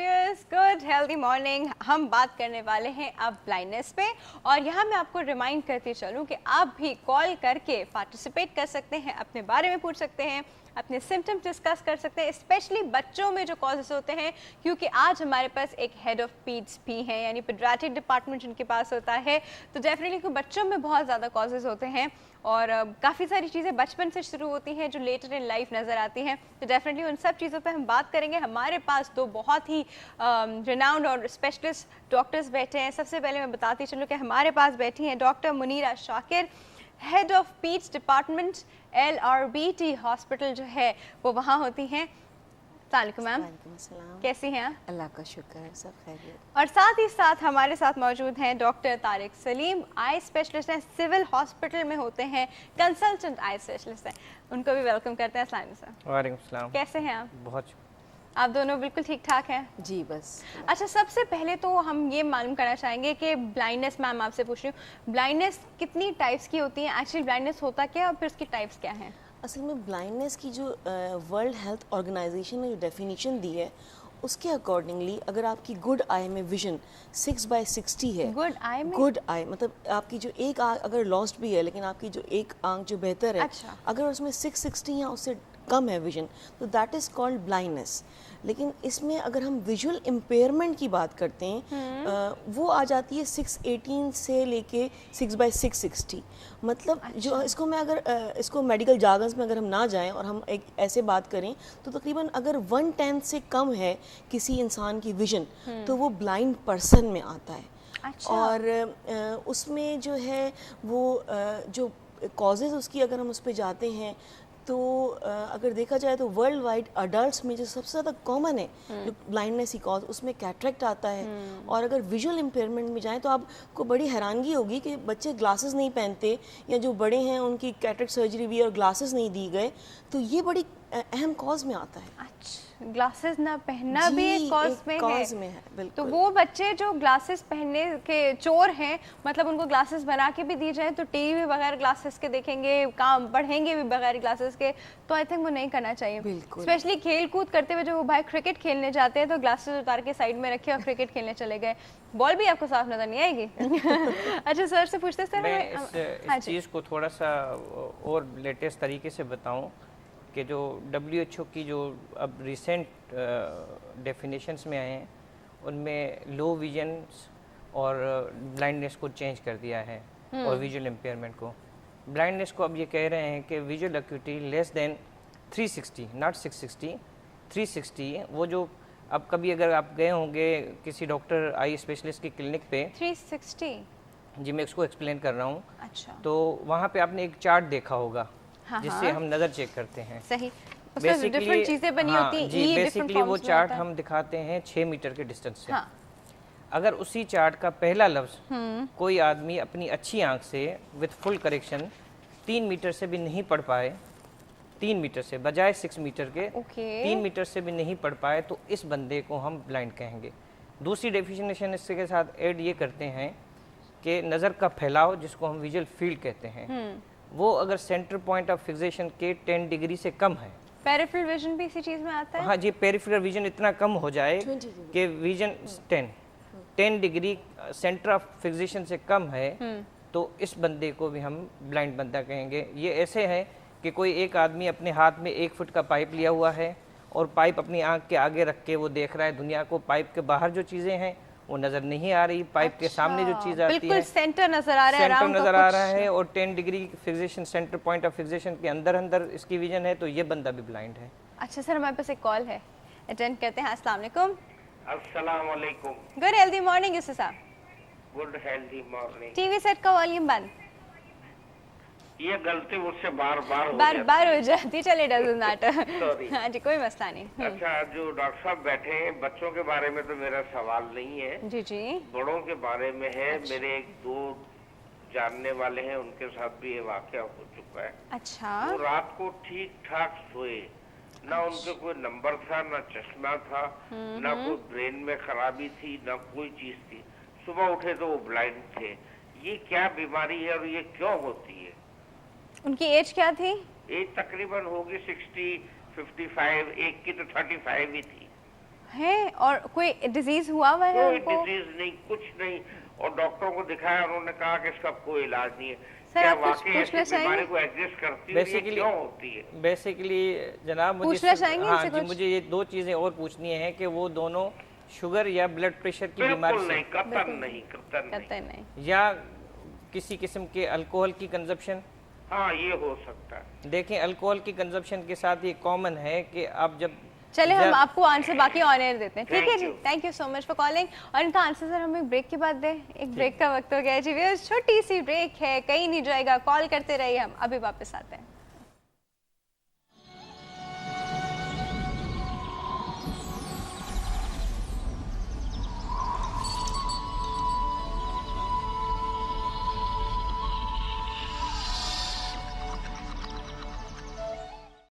Viewers, good healthy morning. हम बात करने वाले हैं अब ब्लाइंडनेस पे, और यहाँ मैं आपको रिमाइंड करती चलूँ कि आप भी कॉल करके पार्टिसिपेट कर सकते हैं, अपने बारे में पूछ सकते हैं, अपने सिम्टम्स डिस्कस कर सकते हैं, स्पेशली बच्चों में जो कॉजेस होते हैं, क्योंकि आज हमारे पास एक हेड ऑफ पीड्स भी हैं, यानी पीडियाट्रिक डिपार्टमेंट जिनके पास होता है। तो डेफिनेटली बच्चों में बहुत ज़्यादा कॉजेस होते हैं और काफ़ी सारी चीज़ें बचपन से शुरू होती हैं जो लेटर इन लाइफ नज़र आती हैं। तो डेफिनेटली उन सब चीज़ों पे हम बात करेंगे। हमारे पास दो बहुत ही रिनाउंड और स्पेशलिस्ट डॉक्टर्स बैठे हैं। सबसे पहले मैं बताती चलूँ कि हमारे पास बैठी हैं doctor Munira Shakir, head of पीड्स department, LRBT hospital जो है वो वहाँ होती हैं। अस्सलाम मैम, कैसी हैं आप? अल्लाह का शुक्र है, सब खैरियत। और साथ ही साथ हमारे साथ मौजूद हैं doctor Tariq Salim, eye specialist हैं, सिविल हॉस्पिटल में होते हैं, कंसल्टेंट आई स्पेशलिस्ट हैं। उनको भी वेलकम करते हैं। अस्सलाम सर। वालेकुम सलाम। कैसे हैं आप? बहुत आप दोनों बिल्कुल ठीक ठाक हैं? जी बस। अच्छा, सबसे पहले तो हम ये मालूम करना चाहेंगे कि ब्लाइंडनेस, मैम आपसे पूछ रही हूँ, ब्लाइंडनेस कितनी टाइप्स की होती है? एक्चुअली ब्लाइंडनेस होता क्या और फिर उसकी टाइप्स क्या हैं? असल में ब्लाइंडनेस की जो वर्ल्ड हेल्थ ऑर्गेनाइजेशन ने जो डेफिनेशन दी है उसके अकॉर्डिंगली अगर आपकी गुड आई में विजन 6/60 है, गुड आई में? गुड आई मतलब आपकी जो एक आंख अगर लॉस्ट भी है लेकिन आपकी जो एक आंख जो बेहतर है, अच्छा। अगर उसमें 660 या उससे कम है विजन, तो दैट इज़ कॉल्ड ब्लाइंडनेस। लेकिन इसमें अगर हम विजुअल इम्पेयरमेंट की बात करते हैं वो आ जाती है 618 से लेके 6/660। मतलब अच्छा। जो इसको मैं अगर इसको मेडिकल जार्गन्स में अगर हम ना जाएं और हम एक ऐसे बात करें तो तकरीबन अगर 1/10 से कम है किसी इंसान की विजन तो वो ब्लाइंड पर्सन में आता है। अच्छा। और उसमें जो है वो जो कॉजेज़ उसकी अगर हम उस पर जाते हैं तो अगर देखा जाए तो वर्ल्ड वाइड अडल्ट्स में जो सबसे ज़्यादा कॉमन है जो ब्लाइंडनेस की कॉज, उसमें कैटरेक्ट आता है। और अगर विजुअल इम्पेयरमेंट में जाएं तो आपको बड़ी हैरानगी होगी कि बच्चे ग्लासेस नहीं पहनते या जो बड़े हैं उनकी कैटरेक्ट सर्जरी भी और ग्लासेस नहीं दी गए, तो ये बड़ी अहम कॉज में आता है। अच्छा, ग्लासेस ना पहनना भी एक कॉज में है। बिल्कुल। तो वो बच्चे जो ग्लासेस पहनने के चोर हैं, मतलब उनको ग्लासेस बना के भी दी जाए तो टीवी भी बगैर ग्लासेस के देखेंगे, काम पढ़ेंगे भी बगैर ग्लासेस के, तो आई थिंक वो नहीं करना चाहिए। बिल्कुल। स्पेशली खेल कूद करते हुए जो वो भाई क्रिकेट खेलने जाते हैं तो ग्लासेस उतार के साइड में रखे और क्रिकेट खेलने चले गए, बॉल भी आपको साफ नजर नहीं आएगी। अच्छा सर से पूछते सर, मैं इस चीज़ को थोड़ा सा और लेटेस्ट तरीके से बताऊं कि जो WHO की जो अब रिसेंट डेफिनेशंस में आए हैं उनमें लो विजन और ब्लाइंडनेस को चेंज कर दिया है और विजुअल इम्पेयरमेंट को। ब्लाइंडनेस को अब ये कह रहे हैं कि visual acuity less than 360, not 660, 360। वो जो अब कभी अगर आप गए होंगे किसी डॉक्टर आई स्पेशलिस्ट की क्लिनिक पे, 360 जी मैं इसको एक्सप्लेन कर रहा हूँ। अच्छा। तो वहाँ पे आपने एक चार्ट देखा होगा हाँ, जिससे हम नज़र चेक करते हैं। सही, उसमें डिफरेंट चीजें बनी होती हैं। जी बेसिकली वो चार्ट हम दिखाते हैं 6 मीटर के डिस्टेंस से। हाँ। अगर उसी चार्ट का पहला लफ्ज कोई आदमी अपनी अच्छी आंख से विथ फुल करेक्शन 3 मीटर से भी नहीं पढ़ पाए, 3 मीटर से बजाय 6 मीटर के 3 मीटर से भी नहीं पढ़ पाए, तो इस बंदे को हम ब्लाइंड कहेंगे। दूसरी डेफिनेशन इसके साथ ऐड ये करते हैं कि नज़र का फैलाव जिसको हम विजुअल फील्ड कहते हैं, वो अगर सेंटर पॉइंट ऑफ फिक्सेशन के 10 डिग्री से कम है। पेरिफेरल विजन भी इसी चीज में आता है? हाँ जी, पेरिफेरल विजन इतना कम हो जाए कि vision 10 degree centre of fixation से कम है, तो इस बंदे को भी हम ब्लाइंड बंदा कहेंगे। ये ऐसे है कि कोई एक आदमी अपने हाथ में 1 फुट का पाइप लिया हुआ है और पाइप अपनी आंख के आगे रख के वो देख रहा है दुनिया को, पाइप के बाहर जो चीज़ें हैं वो नज़र नहीं आ रही, पाइप के सामने जो चीज़ आती है बिल्कुल सेंटर नज़र आ रहा है, सेंटर नज़र आ रहा है, और 10 degree fixation centre point of fixation के अंदर अंदर इसकी विजन है, तो ये बंदा भी ब्लाइंड है। अच्छा सर, हमारे पास एक कॉल है, अटेंड करते हैं। अस्सलाम वालेकुम। अस्सलाम वालेकुम। गुड हेल्दी मॉर्निंग यूसुफ साहब। Good healthy morning. TV set का वॉल्यूम बंद। ये गलती मुझसे बार बार हो जाती, चले डजंट मैटर। सॉरी। हाँ जी, कोई मसला नहीं। अच्छा, जो डॉक्टर साहब बैठे हैं, बच्चों के बारे में तो मेरा सवाल नहीं है, जी जी, बड़ों के बारे में है। अच्छा। मेरे 1-2 जानने वाले हैं, उनके साथ भी ये वाकया हो चुका है। अच्छा। वो रात को ठीक ठाक सोए, ना उनके कोई नंबर था, ना चश्मा था, ना कोई ब्रेन में खराबी थी, ना कोई चीज थी। सुबह उठे तो वो ब्लाइंड थे। ये क्या बीमारी है और ये क्यों होती है? उनकी एज क्या थी? एज तकरीबन होगी 60, 55, एक की तो 35 ही थी। है और कोई डिजीज हुआ है कोई उनको? डिजीज नहीं, कुछ नहीं, और डॉक्टरों को दिखाया, उन्होंने कहा कि इसका कोई इलाज नहीं है। सर, क्या आप कुछ वाकई पूछना ऐसी बीमारी चाहेंगे? को एग्जिस्ट करती है? ये बेसिकली क्यों होती है? बेसिकली जनाब मुझे पूछना चाहेंगे हाँ इनसे जी, कुछ? मुझे ये दो चीज़ें और पूछनी है कि वो दोनों शुगर या ब्लड प्रेशर की बीमारी बिल्कुल से नहीं, कतन नहीं, कतन नहीं। कहते नहीं। या किसी किस्म के अल्कोहल की कंजप्शन। हाँ, ये हो सकता है। देखें, अल्कोहल की कंजप्शन के साथ ये कॉमन है कि आप जब चले हम ज्या- आपको आंसर बाकी ऑन एयर देते हैं, ठीक है Thank जी। you. Thank you so much for calling. और इनका आंसर सर हम एक ब्रेक के बाद दें। एक ब्रेक का वक्त हो गया है जी, व्यूअर्स, छोटी सी ब्रेक है, कहीं नहीं जाएगा, कॉल करते रहिए, हम अभी वापस आते हैं।